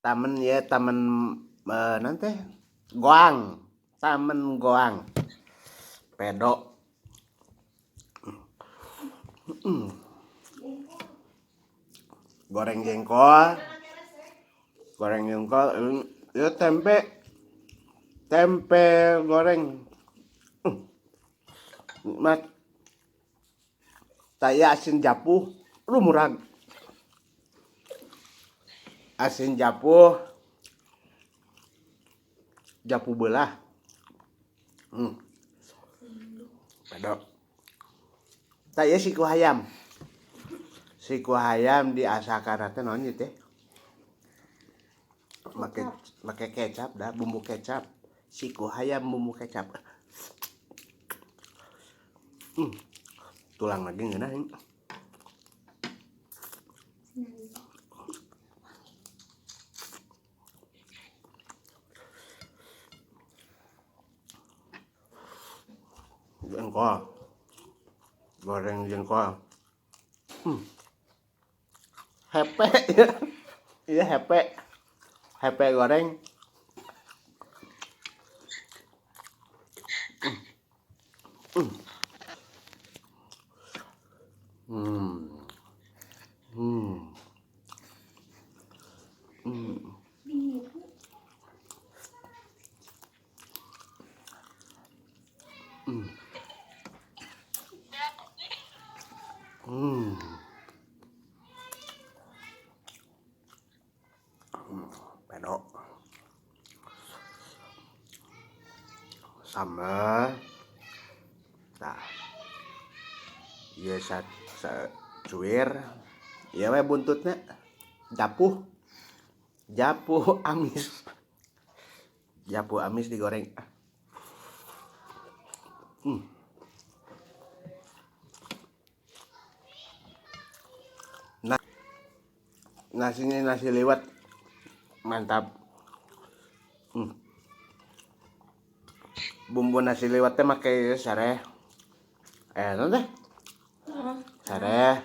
taman ya taman nanti goang taman goang pedok. goreng jengkol goreng jengkol ya tempe tempe goreng nikmat saya asin japuh lumurag asin japuh japuh belah pedok saya siku hayam diasakan teh naon teh make kecap dah bumbu kecap siku hayam bumbu kecap tulang lagi ngeunah jengkol goreng jengkol hepe ya iya hepe goreng pedok sama nah iya cuir iya we buntutnya japuh amis digoreng nah nasinya nasi liwet mantap bumbu nasi liwet teh make sareh teh sareh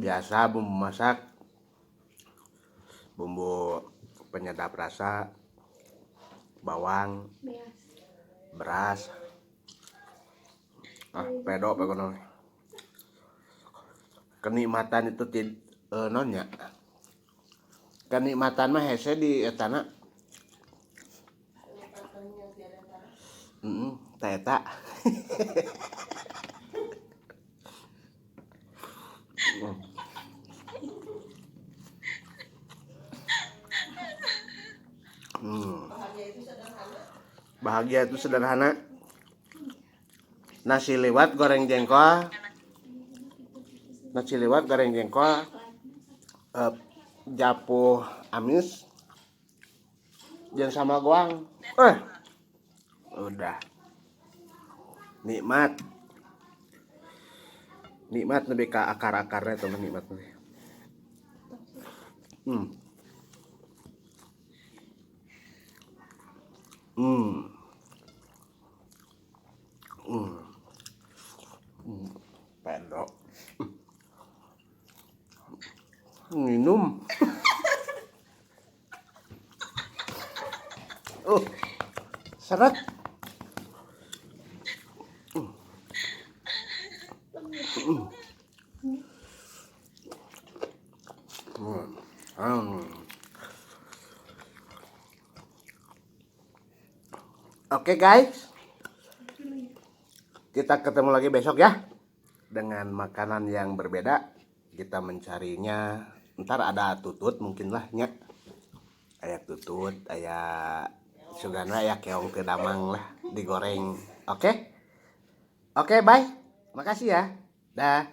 biasa bumbu masak bumbu penyedap rasa bawang beras pedok pegono kenikmatan itu nonnya kenikmatan mah hese di etana eta bahagia itu sederhana nasi liwet goreng jengkol japuh amis jeung sama goang udah nikmat lebih ke akar-akarnya teman nikmat pedok minum seret Oke guys, kita ketemu lagi besok ya dengan makanan yang berbeda. Kita mencarinya, ntar ada tutut mungkin lah nya, aya tutut, aya sugana, aya keong ke damang lah digoreng. Oke, bye, makasih ya, dah.